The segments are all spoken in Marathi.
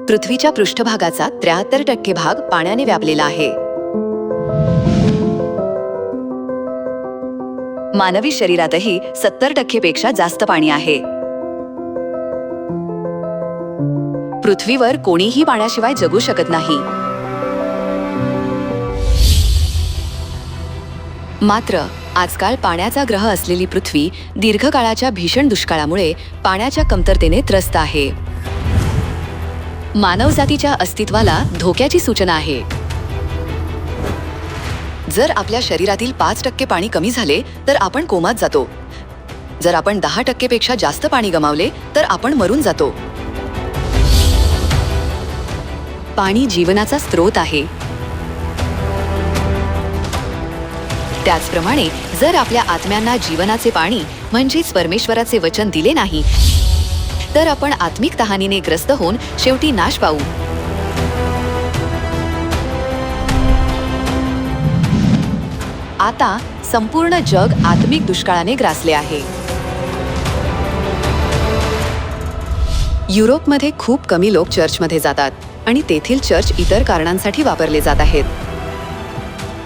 पृथ्वीच्या पृष्ठभागाचा 73% भाग पाण्याने व्यापलेला आहे. मानवी शरीरातही 70% पेक्षा जास्त पाणी आहे. पृथ्वीवर कोणीही पाण्याशिवाय जगू शकत नाही. मात्र आजकाल पाण्याचा ग्रह असलेली पृथ्वी दीर्घकाळाच्या भीषण दुष्काळामुळे पाण्याच्या कमतरतेने त्रस्त आहे. मानवजातीच्या अस्तित्वाला धोक्याची सूचना आहे. जर आपल्या शरीरातील 5% पाणी कमी झाले तर आपण कोमात जातो. जर आपण 10% पेक्षा जास्त पाणी गमावले तर आपण मरून जातो. पाणी जीवनाचा स्रोत आहे. त्याचप्रमाणे जर आपल्या आत्म्यांना जीवनाचे पाणी म्हणजेच परमेश्वराचे वचन दिले नाही तर आपण आत्मिक तहानीने ग्रस्त होऊन शेवटी नाश पावू. आता संपूर्ण जग आत्मिक दुष्काळाने ग्रासले आहे. युरोपमध्ये खूप कमी लोक चर्चमध्ये जातात आणि तेथील चर्च इतर कारणांसाठी वापरले जात आहेत.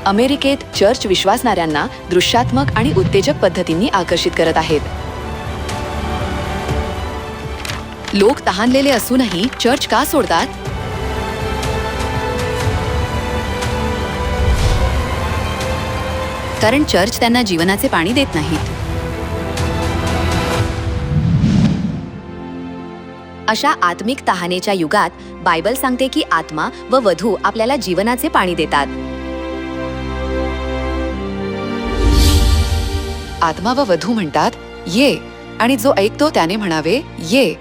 अमेरिकेत चर्च विश्वासणाऱ्यांना दृश्यात्मक आणि उत्तेजक पद्धतींनी आकर्षित करत आहेत. लोक तहानलेले असूनही चर्च का सोडतात? कारण चर्च त्यांना जीवनाचे पाणी देत नाहीत. अशा आत्मिक तहानेच्या युगात बायबल सांगते की आत्मा व वधू आपल्याला जीवनाचे पाणी देतात. आत्मा व वधू म्हणतात, ये, आणि जो ऐकतो त्याने म्हणावे, ये.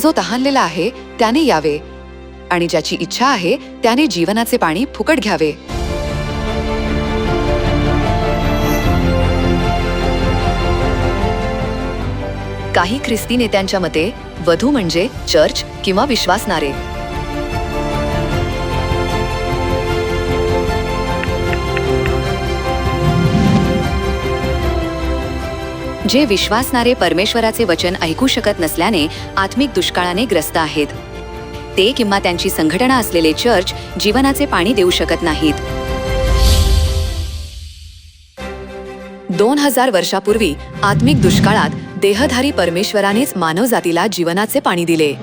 जो तहानलेला आहे त्याने यावे, आणि ज्याची इच्छा आहे त्याने जीवनाचे पाणी फुकट घ्यावे. काही ख्रिस्ती नेत्यांच्या मते वधू म्हणजे चर्च किंवा विश्वासणारे. जे विश्वासणारे परमेश्वराचे वचन ऐकू शकत नसल्याने आत्मिक दुष्काळाने ग्रस्त आहेत. ते किंवा त्यांची संघटना असलेले चर्च जीवनाचे पाणी देऊ शकत नाहीत. 2000 वर्षापूर्वी आत्मिक दुष्काळात देहधारी परमेश्वरानेच मानवजातीला जीवनाचे पाणी दिले.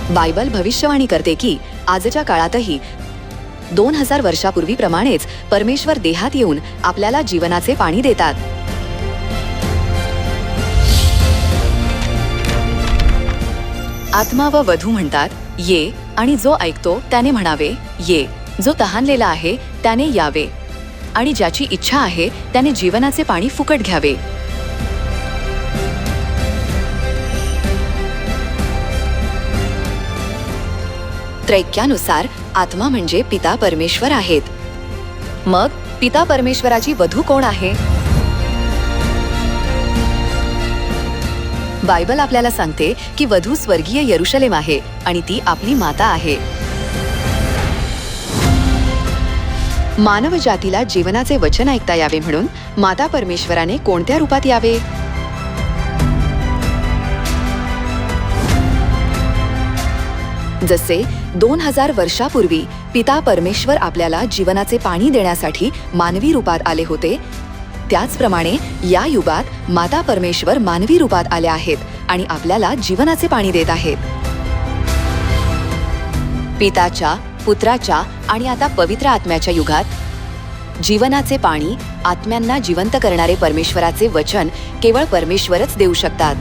बायबल भविष्यवाणी करते की आजच्या काळातही 2000 वर्षापूर्वीप्रमाणेच परमेश्वर देहात येऊन आपल्याला जीवनाचे पाणी देतात. आत्मा व वधू म्हणतात, ये, आणि जो ऐकतो त्याने म्हणावे, ये. जो तहानलेला आहे त्याने यावे, आणि ज्याची इच्छा आहे त्याने जीवनाचे पाणी फुकट घ्यावे. त्रैक्यानुसार आत्मा म्हणजे पिता परमेश्वर आहेत. मग पिता परमेश्वराची वधू कोण आहे? बायबल आपल्याला सांगते की वधू स्वर्गीय यरुशलेम आहे आणि ती आपली माता आहे. मानव जातीला जीवनाचे वचन ऐकता यावे म्हणून माता परमेश्वराने कोणत्या रूपात यावे? जसे 2000 वर्षापूर्वी पिता परमेश्वर आपल्याला जीवनाचे पाणी देण्यासाठी मानवी रूपात आले होते, त्याचप्रमाणे या युगात माता परमेश्वर मानवी रूपात आल्या आहेत आणि आपल्याला जीवनाचे पाणी देत आहेत. पिताच्या, पुत्राच्या आणि आता पवित्र आत्म्याच्या युगात जीवनाचे पाणी, आत्म्यांना जिवंत करणारे परमेश्वराचे वचन केवळ परमेश्वरच देऊ शकतात.